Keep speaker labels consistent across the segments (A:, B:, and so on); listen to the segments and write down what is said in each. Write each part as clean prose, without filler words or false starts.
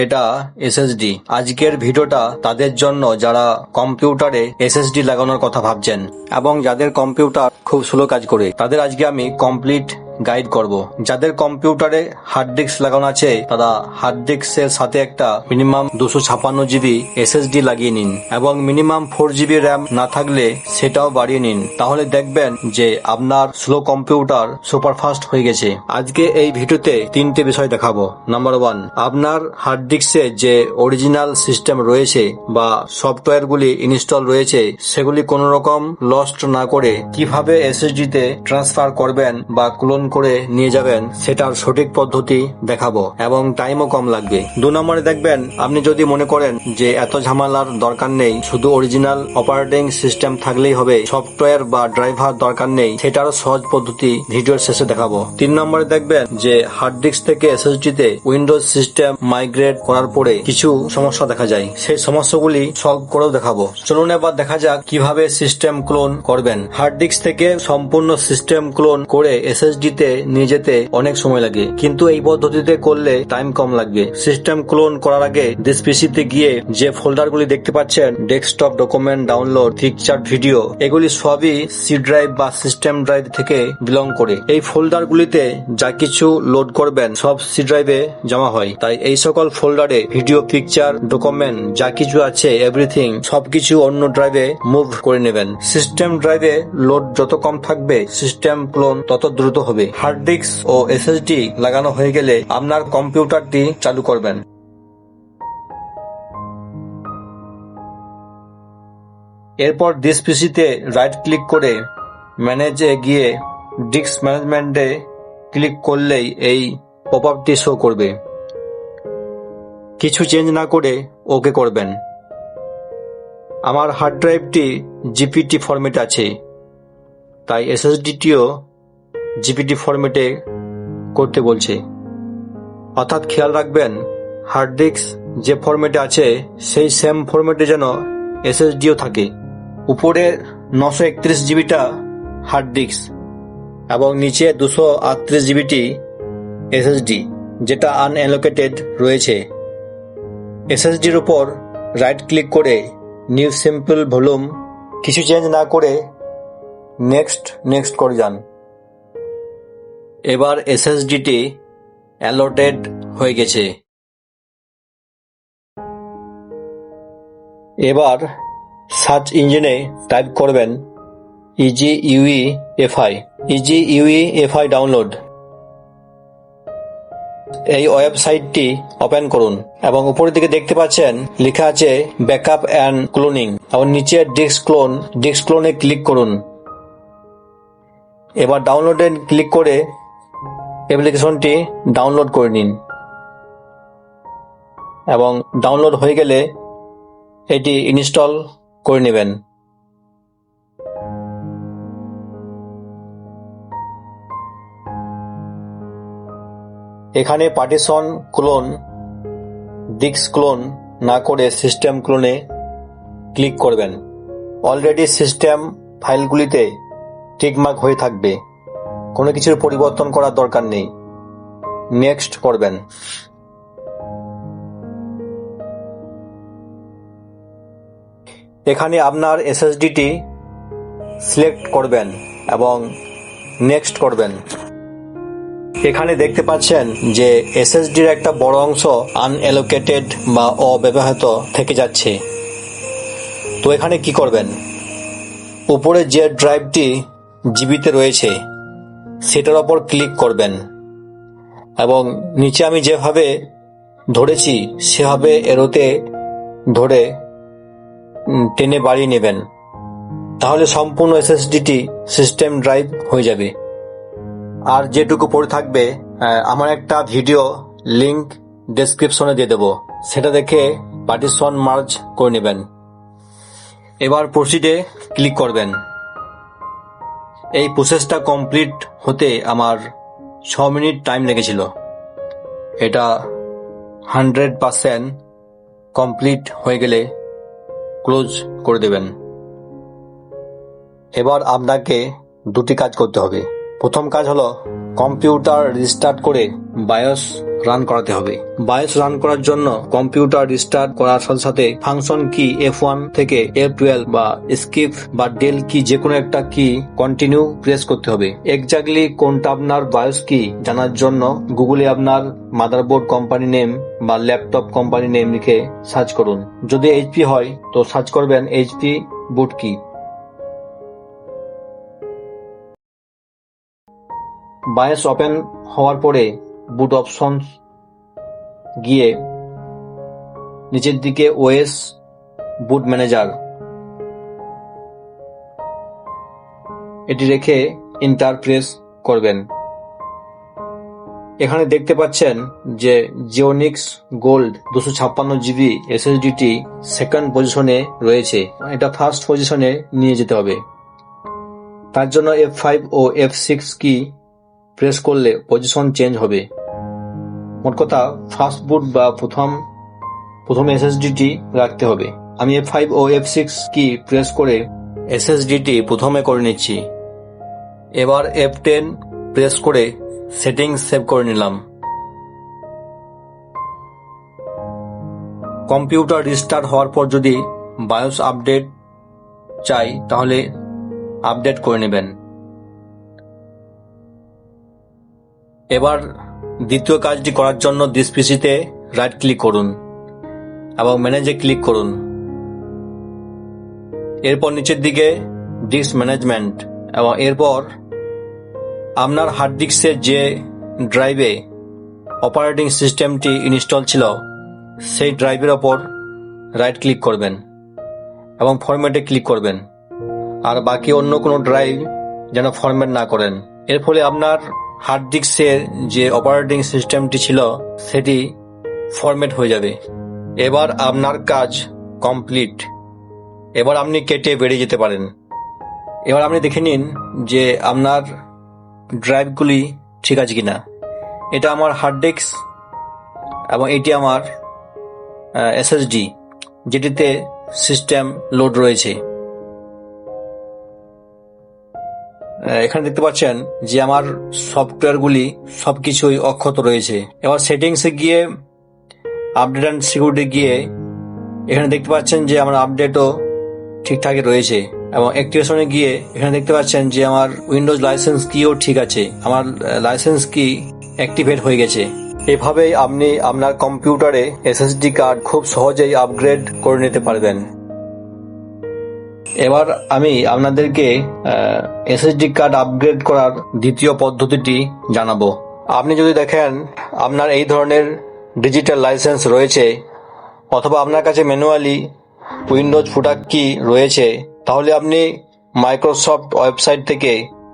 A: এটা এসএসডি। আজকের ভিডিওটা তাদের জন্য যারা কম্পিউটারে এসএসডি লাগানোর কথা ভাবছেন এবং যাদের কম্পিউটার খুব স্লো কাজ করে, তাদের আজকে আমি কমপ্লিট গাইড করব। যাদের কম্পিউটারে হার্ড ডিস্ক লাগানো আছে তারা হার্ড ডিস্কের সাথে একটা মিনিমাম 256 জিবি এসএসডি লাগিয়ে নিন এবং মিনিমাম 4 জিবি র্যাম না থাকলে সেটাও বাড়িয়ে নিন। তাহলে দেখবেন যে আপনার স্লো কম্পিউটার সুপারফাস্ট হয়ে গেছে। আজকে এই ভিডিওতে তিনটে বিষয় দেখাবো। নাম্বার 1, আপনার হার্ড ডিস্কে যে অরিজিনাল সিস্টেম রয়েছে বা সফটওয়্যারগুলি ইনস্টল রয়েছে সেগুলি কোনো রকম লস্ট না করে কিভাবে এসএসডি তে ট্রান্সফার করবেন বা ক্লোন করে নিয়ে যাবেন সেটার সঠিক পদ্ধতি দেখাবো এবং টাইমও কম লাগবে। 2 নম্বরে দেখবেন, আপনি যদি মনে করেন যে এত ঝামেলার দরকার নেই, শুধু অরিজিনাল অপারেটিং সিস্টেম থাকলেই হবে, সফটওয়্যার বা ড্রাইভার দরকার নেই, সেটারও সহজ পদ্ধতি ভিডিওর শেষে দেখাবো। 3 নম্বরে দেখবেন যে হার্ড ডিস্ক থেকে এসএসডি তে উইন্ডোজ সিস্টেম মাইগ্রেট করার পরে কিছু সমস্যা দেখা যায়, সেই সমস্যাগুলি সলভ করেও দেখাবো। চলুন এবার দেখা যাক কিভাবে সিস্টেম ক্লোন করবেন। হার্ড ডিস্ক থেকে সম্পূর্ণ সিস্টেম ক্লোন করে এসএসডি তে নিয়ে যেতে অনেক সময় লাগে, কিন্তু এই পদ্ধতিতে করলে টাইম কম লাগবে। সিস্টেম ক্লোন করার আগে দিস পিসিতে গিয়ে যে ফোল্ডারগুলি দেখতে পাচ্ছেন, desktop, document, download, picture, video, এগুলি সবই সি ড্রাইভ বা সিস্টেম ড্রাইভ থেকে বিলং করে। এই ফোল্ডারগুলিতে যা কিছু লোড করবেন সব সি ড্রাইভে জমা হয়, তাই এই সকল ফোল্ডারে ভিডিও, পিকচার, ডকুমেন্ট যা কিছু আছে এভরিথিং সবকিছু অন্য ড্রাইভে মুভ করে নেবেন। সিস্টেম ড্রাইভে লোড যত কম থাকবে সিস্টেম ক্লোন তত দ্রুত হবে। হার্ড ডিস্ক ও এসএসডি লাগানো হয়ে গেলে আপনার কম্পিউটারটি চালু করবেন। এরপর দিস পিসিতে রাইট ক্লিক করে ম্যানেজে গিয়ে ডিস্ক ম্যানেজমেন্টে ক্লিক করলেই এই পপআপটি শো করবে। কিছু চেঞ্জ না করে ওকে করবেন। আমার হার্ড ড্রাইভটি জিপিটি ফরম্যাটে আছে, তাই এসএসডিটিও জিপিটি ফরম্যাটে করতে বলছে। অর্থাৎ খেয়াল রাখবেন হার্ড ডিস্ক যে ফরম্যাটে আছে সেই সেম ফরম্যাটে যেন এসএসডিও থাকে। উপরে 931 জিবিটা হার্ড ডিস্ক এবং নিচে 238 জিবিটি এসএসডি যেটা আনঅ্যালোকেটেড রয়েছে। এসএসডির উপর রাইট ক্লিক করে নিউ সিম্পল ভলিউম, কিছু চেঞ্জ না করে নেক্সট করে যান। এবার এসএসডিটি অ্যালোটেড হয়ে গেছে। এবার সার্চ ইঞ্জিনে টাইপ করবেন EGUEFI ডাউনলোড। এই ওয়েবসাইটটি ওপেন করুন এবং উপরের দিকে দেখতে পাচ্ছেন লেখা আছে ব্যাকআপ অ্যান্ড ক্লোনিং এবং নিচে ডিস্ক ক্লোনে ক্লিক করুন। এবার ডাউনলোডে ক্লিক করে অ্যাপ্লিকেশনটি ডাউনলোড করে নিন এবং ডাউনলোড হয়ে গেলে এটি ইনস্টল করে নেবেন। এখানে পার্টিশন ক্লোন, ডিস্ক ক্লোন না করে সিস্টেম ক্লোনে ক্লিক করবেন। অলরেডি সিস্টেম ফাইলগুলিতে টিকমার্ক হয়ে থাকবে, কোনো কিছুর পরিবর্তন করার দরকার নেই। নেক্সট করবেন। এখানে আপনার এসএসডিটি সিলেক্ট করবেন এবং নেক্সট করবেন। এখানে দেখতে পাচ্ছেন যে এসএসডির একটা বড় অংশ আনঅ্যালোকেটেড বা অব্যবহৃত থেকে যাচ্ছে। তো এখানে কি করবেন, উপরে যে ড্রাইভটি জিবিতে রয়েছে সেটার ওপর ক্লিক করবেন এবং নিচে আমি যেভাবে ধরেছি সেভাবে এরোতে ধরে টেনে বাড়িয়ে নেবেন, তাহলে সম্পূর্ণ এসএসডিটি সিস্টেম ড্রাইভ হয়ে যাবে। আর যেটুকু পড়ে থাকবে আমার একটা ভিডিও লিংক ডেসক্রিপশনে দিয়ে দেবো, সেটা দেখে পার্টিশন মার্জ করে নেবেন। এবার প্রসিডে ক্লিক করবেন। এই প্রসেসটা কমপ্লিট হতে আমার 6 মিনিট টাইম লেগেছিল। এটা 100% কমপ্লিট হয়ে গেলে ক্লোজ করে দেবেন। এবার আপনাকে দুটি কাজ করতে হবে। প্রথম কাজ হলো কম্পিউটার রিস্টার্ট করে বায়োস রান করাতে হবে। বায়োস রান করার জন্য কম্পিউটার রিস্টার্ট করার সাথে সাথে ফাংশন কি F1 থেকে F12 বা স্কিপ বা ডেল কি যে কোনো একটা কি কন্টিনিউ প্রেস করতে হবে। এক্স্যাক্টলি কোনটা আপনার বায়োস কি জানার জন্য গুগলে আপনার মাদারবোর্ড কোম্পানি নেম বা ল্যাপটপ কোম্পানি নেম লিখে সার্চ করুন। যদি HP হয় তো সার্চ করবেন HP বুট কি। বায়োস ওপেন হওয়ার পরে বুট অপশনস গিয়ে নিচের দিকে OS বুট ম্যানেজার এটি রেখে এন্টার প্রেস করবেন। এখানে দেখতে পাচ্ছেন যে জিওনিক্স গোল্ড 256GB SSDটি সেকেন্ড পজিশনে রয়েছে, এটা ফার্স্ট পজিশনে নিয়ে যেতে হবে। তার জন্য F5 ও F6 কি প্রেস করলে পজিশন চেঞ্জ হবে। মোট কথা ফার্স্ট বুট বা প্রথম SSDটি রাখতে হবে। আমি F5 ও F6 কি প্রেস করে SSDটি প্রথমে করে নিচ্ছি। এবার F10 প্রেস করে সেটিংস সেভ করে নিলাম। কম্পিউটার রিস্টার্ট হওয়ার পর যদি বায়োস আপডেট চাই তাহলে আপডেট করে নেবেন। এবার দ্বিতীয় কাজটি করার জন্য দিস পিসিতে রাইট ক্লিক করুন এবং ম্যানেজে ক্লিক করুন। এরপর নিচের দিকে ডিস্ক ম্যানেজমেন্ট এবং এরপর আপনার হার্ড ডিস্কের যে ড্রাইভে অপারেটিং সিস্টেমটি ইনস্টল ছিল সেই ড্রাইভের ওপর রাইট ক্লিক করবেন এবং ফরম্যাটে ক্লিক করবেন, আর বাকি অন্য কোনো ড্রাইভ যেন ফরম্যাট না করেন। এর ফলে আপনার হার্ড ডিস্কের যে অপারেটিং সিস্টেমটি ছিল সেটি ফরম্যাট হয়ে যাবে। এবার আপনার কাজ কমপ্লিট। এবার আপনি কেটে বেরিয়ে যেতে পারেন। এবার আপনি দেখে নিন যে আপনার ড্রাইভগুলি ঠিক আছে কিনা। এটা আমার হার্ড ডিস্ক এবং এটি আমার SSD যেটিতে সিস্টেম লোড রয়েছে। এখানে দেখতে পাচ্ছেন যে আমার সফটওয়্যারগুলি সবকিছুই অক্ষত রয়েছে। এবার সেটিংসে গিয়ে আপডেট অ্যান্ড সিকিউরিটি গিয়ে এখানে দেখতে পাচ্ছেন যে আমার আপডেটও ঠিকঠাকই রয়েছে এবং অ্যাক্টিভেশনে গিয়ে এখানে দেখতে পাচ্ছেন যে আমার উইন্ডোজ লাইসেন্স কিও ঠিক আছে, আমার লাইসেন্স কি অ্যাক্টিভেট হয়ে গেছে। এভাবেই আপনি আপনার কম্পিউটারে SSD কার্ড খুব সহজেই আপগ্রেড করে নিতে পারবেন। এবার আমি আপনাদেরকে SSD কার্ড আপগ্রেড করার দ্বিতীয় পদ্ধতিটি জানাবো। আপনি যদি দেখেন আপনার এই ধরনের ডিজিটাল লাইসেন্স রয়েছে অথবা আপনার কাছে ম্যানুয়ালি উইন্ডোজ ফুটার কি রয়েছে, তাহলে আপনি মাইক্রোসফট ওয়েবসাইট থেকে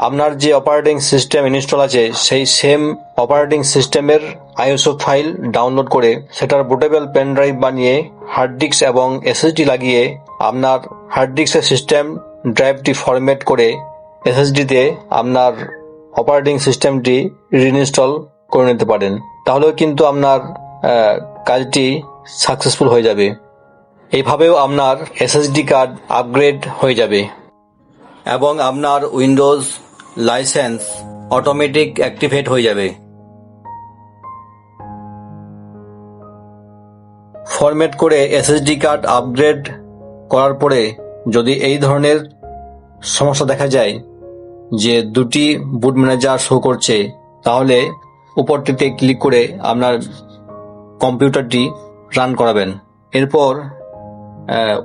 A: আপনার যে অপারেটিং সিস্টেম ইনস্টল আছে সেই সেম অপারেটিং সিস্টেমের ISO ফাইল ডাউনলোড করে সেটার বুটেবল পেন ড্রাইভ বানিয়ে হার্ড ডিস্ক এবং SSD লাগিয়ে আপনার হার্ড ডিস্কের সিস্টেম ড্রাইভটি ফরম্যাট করে SSDতে আপনার অপারেটিং সিস্টেমটি রিইনস্টল করে নিতে পারেন। তাহলেও কিন্তু আপনার কাজটি সাকসেসফুল হয়ে যাবে। এইভাবেও আপনার SSD কার্ড আপগ্রেড হয়ে যাবে এবং আপনার উইন্ডোজ লাইসেন্স অটোমেটিক অ্যাক্টিভেট হয়ে যাবে। ফরম্যাট করে SSD কার্ড আপগ্রেড করার পরে যদি এই ধরনের সমস্যা দেখা যায় যে দুটি বুট ম্যানেজার শো করছে, তাহলে উপরটিতে ক্লিক করে আপনার কম্পিউটারটি রান করাবেন। এরপর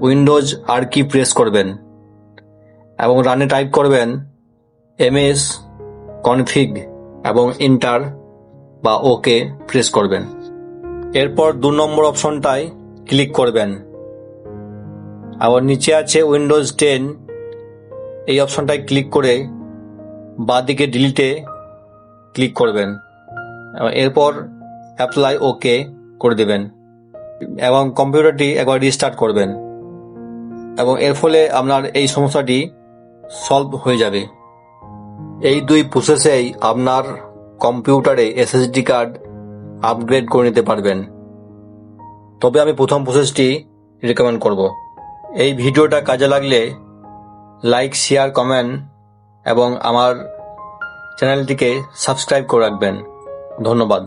A: উইন্ডোজ আর কি প্রেস করবেন এবং রানে টাইপ করবেন ms config এবং এন্টার বা ওকে প্রেস করবেন। এরপর 2 নম্বর অপশনটায় ক্লিক করবেন। আবার নিচে আছে উইন্ডোজ 10, এই অপশনটায় ক্লিক করে বাঁদিকে ডিলিটে ক্লিক করবেন। এরপর অ্যাপ্লাই ওকে করে দেবেন এবং কম্পিউটারটি একবার রিস্টার্ট করবেন এবং এর ফলে আপনার এই সমস্যাটি সলভ হয়ে যাবে। এই 2 প্রসেসেই আপনার কম্পিউটারে SSD কার্ড আপগ্রেড করে নিতে পারবেন। তবে আমি প্রথম প্রসেসটি রেকমেন্ড করব। এই ভিডিওটা কাজে লাগলে লাইক, শেয়ার, কমেন্ট এবং আমার চ্যানেলটিকে সাবস্ক্রাইব করে রাখবেন। ধন্যবাদ।